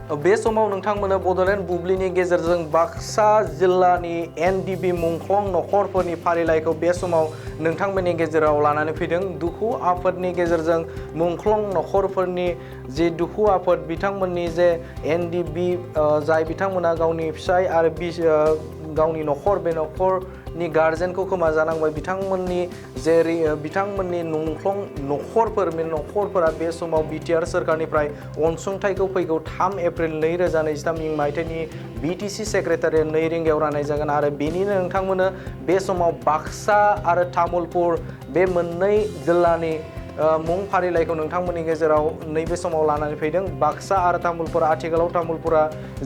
बे समाव नोंथांमोना बड'लेण्ड बुब्लिनि गेजेरजों बाक्सा जिल्लानि NDB मुंख्लं नखरफोरनि फारिलाइखौ बे समाव नोंथांमोननि गेजेराव लानानै फैदों। दुखु आफोदनि गेजेरजों मुंख्लं नखरफोरनि जि दुखु आफोद बिथांमोननि जे NDB जाय बिथांमोना गावनि फिसाय आरो गावनि नखर बे नखरनि गार्जेनखौ खोमा जानांबाय बिथांमोननि जे बिथांमोननि मुंख्लं नखरफोर बे नखरफोरा बे समाव BTR सोरखारनिफ्राय अनसुंथाइखौ फैगौ 3 एप्रिल 2023 मायथाइनि BTC सेक्रेटारियेट 2 रिंगायाव राननाय जागोन आरो बेनिनो नोंथांमोनो बे समाव बाक्सा आरो तामुलपुर बे मोननै जिल्लानि मुं फारिलाइखौ नोंथांमोननि गेजेराव नैबे समाव लानानै फैदों। बाक्सा आरो तामुलपुरा आथिखालाव तामुलपुरा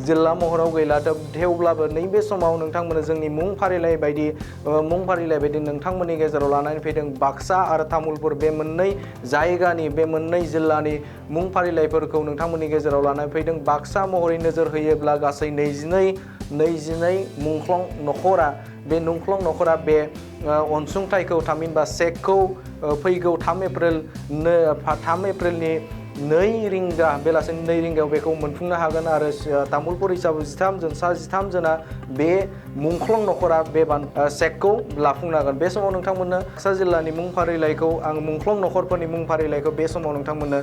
जिल्ला महराव गैला थेवब्लाबो नैबे समाव नोंथांमोना जोंनि मुं फारिलाइ बायदि नोंथांमोननि गेजेराव लानानै फैदों बाक्सा आरो तामुलपुर बे मोननै जायगानि बे मोननै जिल्लानि मुं फारिलाइफोरखौ नोंथांमोननि गेजेराव लानानै फैदों। बाक्सा महरै नोजोर होयोब्ला गासै 22 मुंख्लं नखरा बे मुंख्लं नखरा बे अनसुंथाइखौ थामहिनबा चेकखौ फैगौ 3 एप्रिलनि 2 रिंगा बेलासिनि 2 रिंगायाव बेखौ मोनफुंनो हागोन आरो तामुलपुर हिसाबै 13 जना बे मुंख्लं नखरा बे चेकखौ लाफुंनो हागोन। बे समाव नोंथांमोननो बाक्सा जिल्लानि मुं फारिलाइखौ आं मुंख्लं नखरफोरनि मुं फारिलाइखौ बे समाव नोंथांमोननो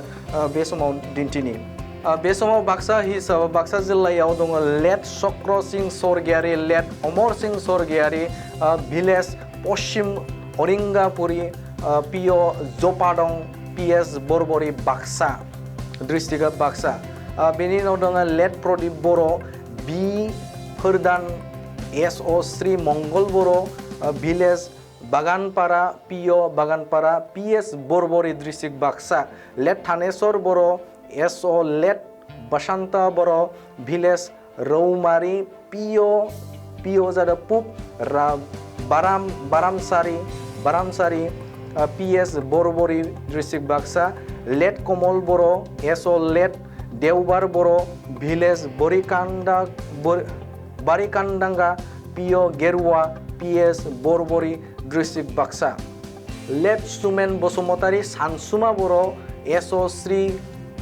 बे समाव दिन्थिनि। बे समाव बाक्सा जिल्लायाव दङ लेट चक्र सिंह स्वर्गियारि, लेट अमर सिंह स्वर्गियारि, village Paschim Haringapuri, PO Japadong, PS Barbari Baksa district Baksa. बेनि उनाव दङ late Pradip Boro', B Phordan, SO Shri Mangal Boro', village Baganpara, PO Baganpara, PS Barbari district Baksa. Late Thaneswar Boro', SO late Basanta Boro', village Roumari, PO Jadong Pub Baramsari, PS Barbari district Baksa. Late Kamal Boro', SO late Debbar Boro', village Barikandanga, PO Gerua, PS Barbari district Baksa. Late Sumen Basumatary, Sansuma Boro', SO Shri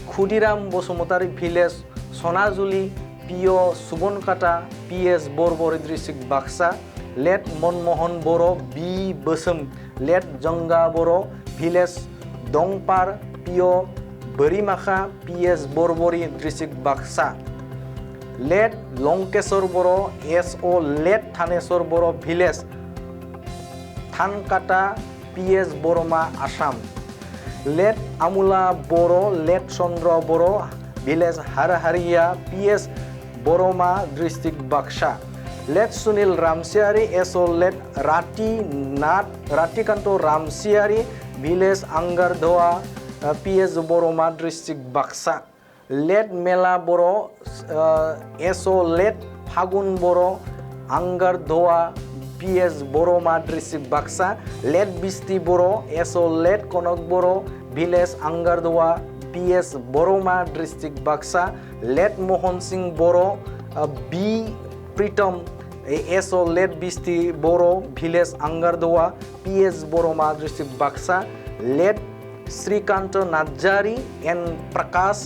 Khudiram Basumatary, village Sanajuli, PO Subankata, PS Barbari district Baksa. Late Manmohan Boro', B Bosom, late Janga Boro', village Dampar, PO Borimakha, PS Barbari district Baksa. Late Lankeswar Boro', SO late Thaneswar Boro', village Thankata, PS Barama Assam. Late Amula Boro', late Chandra Boro', village Harhariya, PS Barama district Baksa. Late Sunil Ramchiary, SO late Ratikanta Ramchiary, village Angardhawa, PS Barama district Baksa. Late Mela Boro', SO late Phagun Boro', Angardhawa, PS Barama district Baksa. Late Bisti Boro', SO late Kanak Boro', village Angardhawa, PS Barama district Baksa. Late Mohan Singh Boro', B Pritam, SO late Bisti Boro', village Angardhawa, PS Barama district Baksa. Late Srikanta Narzary, N Prakash,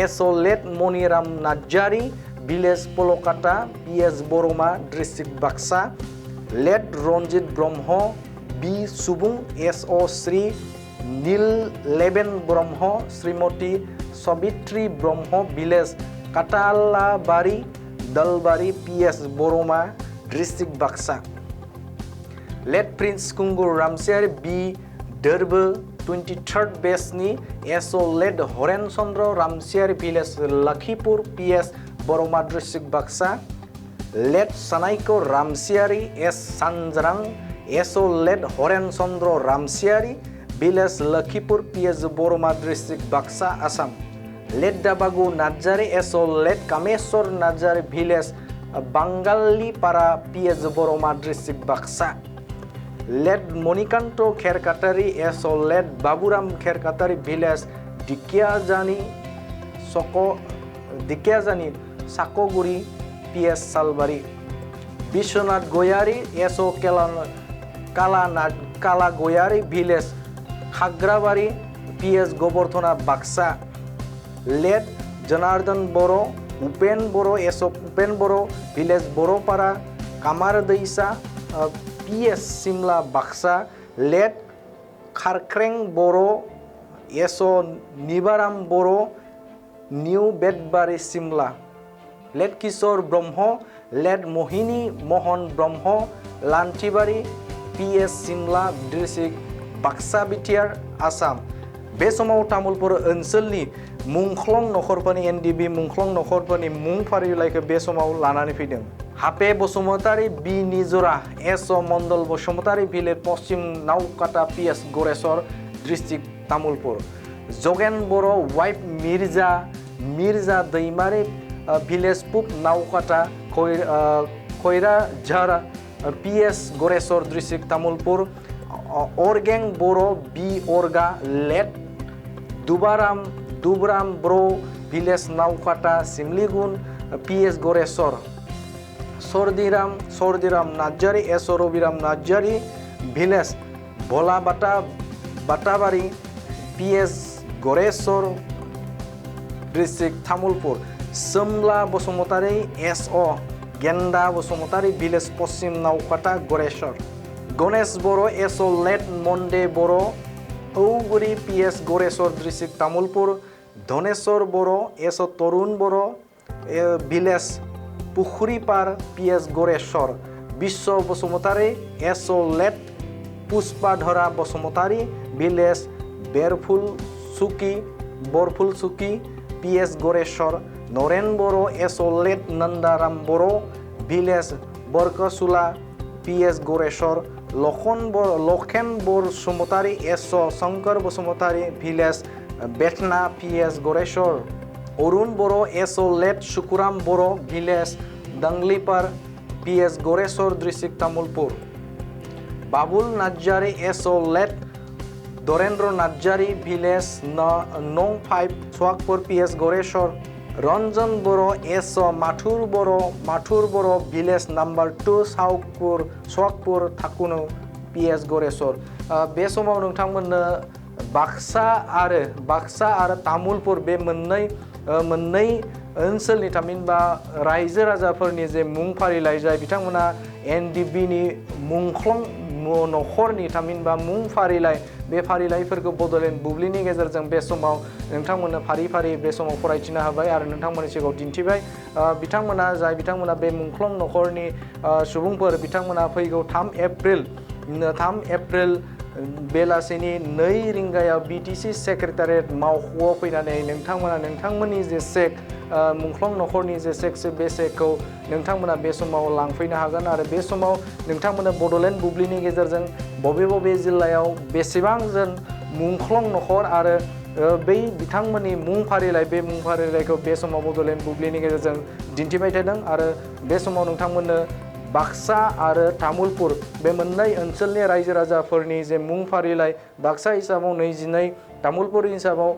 SO late Maniram Narzary, village Palkata, PS Barama district Baksa. Late Ranjit Brahma, B Subung, SO Shri Nilleben Brahma, Shrimati Sabitri Brahma, village Katalabari, Dalbari, PS Barama district Baksa. Late Prince Kungur Ramchiary, B Darbo 23rd बेचनि, SO late Haren Chandra Ramchiary, village Lakhipur, PS Barama district Baksa. Late Sanaiko Ramchiary, S Sanjarang, SO late Haren Chandra Ramchiary, village Lakhipur, PS Barama district Baksa Assam. Late Dabagu Narzary, SO late Kameswar Narzary, village Bangalipara, PS Barama district Baksa. Late Manikanta Kherkatary, SO late Baburam Kherkatary, village Dikiajani Sakguri, PS Salbari. Biswanath गयारी, SO Kala Goyary, village Khagrabari, PS Gobardhana Baksa. Late Janardan Boro', Upen Boro' S Upen Boro' village Boropara Kamar Daisa PS Simla Baksa late Kharkhreng Boro' S Nibaram Boro' new Bedbari Simla late Kishor Brahma late Mohini Mohan Brahma Lanthibari PS Simla district Baksa BTR Assam बे समाव तामुलपुर ओनसोलनि मुंख्लं नखरफोरनि NDB मुंख्लं नखरफोरनि मुं फारिलाइखौ बे समाव लानानै फैदों हापे Basumatary B Nijra S Mandal Basumatary village Paschim Naokata PS Goreswar district Tamulpur Jagen Boro' wife Mirza Daimari village Pub Naokata Khaira Jhara PS Goreswar district Tamulpur Argen Boro' B Arga late Dubram Boro village Naokata Simligun PS Goreswar Sardiram Narzary S Rabiram Narzary village Bholabata Batabari PS Goreswar district Tamulpur Somla Basumatary S Genda Basumatary village Paschim Naokata Goreswar Ganesh Boro' S late Monday बर' Auguri PS Goreswar district Tamulpur Dhaneswar Boro' S Tarun Boro' village Pukhuripar PS Goreswar Biswa Basumatary S late Pushpadhara Basumatary village Barphul Suki PS Goreswar Naren Boro' S late Nandaram Boro' village Barkasula PS Goreswar Lakhen Basumatary S Shankar Basumatary village Bethna PS Goreswar Arun Boro' S late Sukuram Boro' village Danglipar PS Goreswar district Tamulpur Babul Narzary S late Darendra Narzary village नं 5 Sohagpur PS Goreswar Ranjan बर' S Mathur Boro' village number 2 Sohagpur थाकुनो PS Goreswar बे समाव नोंथांमोननो बाक्सा आरो तामुलपुर बे मोननै ओनसोलनि थामहिनबा रायजो राजाफोरनि जे मुं फारिलाइ जाय बिथांमोना NDB नि मुंख्लं नखरनि थामहिनबा मुं फारिलाइ बे फारिलाइफोरखौ बड'लेण्ड बुब्लिनि गेजेरजों बे समाव नोंथांमोननो फारि बे समाव फरायथिनो हाबाय आरो नोंथांमोननि सिगाङाव दिन्थिबाय बिथांमोना बे मुंख्लं नखरनि सुबुंफोर बिथांमोना फैगौ 3 एप्रिल बेलासिनि 2 रिंगायाव BTC सेक्रेटारियेट मावख'आव फैनानै नोंथांमोननि जे चेक मुंख्लं नखरनि जे चेक बे चेकखौ नोंथांमोना बे समाव लांफैनो हागोन आरो बे समाव नोंथांमोना बड'लेण्ड बुब्लिनि गेजेरजों बबे जिल्लायाव बेसेबां जन मुंख्लं नखर आरो बै बिथांमोननि मुं फारिलाइ बे मुं फारिलाइखौ बे समाव बड'लेण्ड बुब्लिनि गेजेरजों दिन्थिबाय थादों आरो बे समाव नोंथांमोननो बाक्सा आरो तामुलपुर बे मोननै ओनसोलनि रायजो राजाफोरनि जे मुं फारिलाइ बाक्सा हिसाबाव 22 तामुलपुर हिसाबाव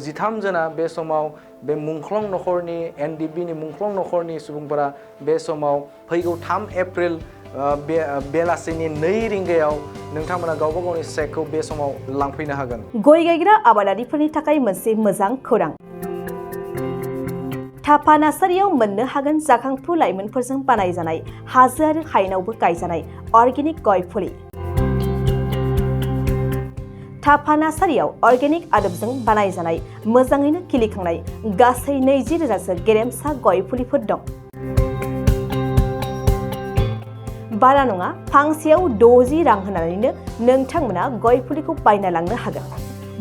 13 जना बे समाव बे मुंख्लं नखरनि NDB नि मुंख्लं नखरनि सुबुंफोरा बे समाव फैगौ 3 एप्रिल बेलासिनि 2 रिंगायाव नोंथांमोना गावबा गावनि चेकखौ बे समाव लांफैनो हागोन गय गायग्रा आबादारिफोरनि थाखाय मोनसे मोजां खौरां थापा नार्सारियाव मोननो हागोन जाखांफु लाइमोनफोरजों बानायजानाय हाजो आरो हायेनावबो गायजानाय अर्गेनिक गय फुलि थापा नार्सारियाव अर्गेनिक आदबजों बानायजानाय मोजाङैनो खिलिखांनाय गासै 20,000सो गेरेमसा गय फुलिफोर दं बारा नङा फांसेयाव 60 रां होनानैनो नोंथांमोना गय फुलिखौ बायना लांनो हागोन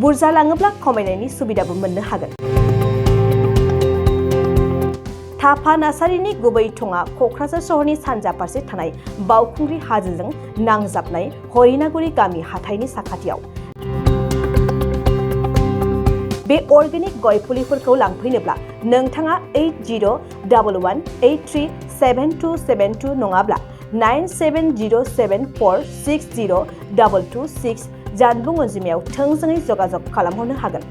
बुरजा लाङोब्ला खमायनायनि सुबिदाबो मोननो हागोन थापा नार्सारिनि गुबै थङा क'क्राझार सहरनि सानजा फारसे थानाय बावखुंग्रि हाजोजों नांजाबनाय हरिनागुरि गामि हाथाइनि साखाथियाव बे अर्गेनिक गय फुलिफोरखौ लांफैनोब्ला नोंथाङा 8011837272 नङाब्ला 9707460226 जानबुं अनजिमायाव थोंजोङै जगाजग खालामहरनो हागोन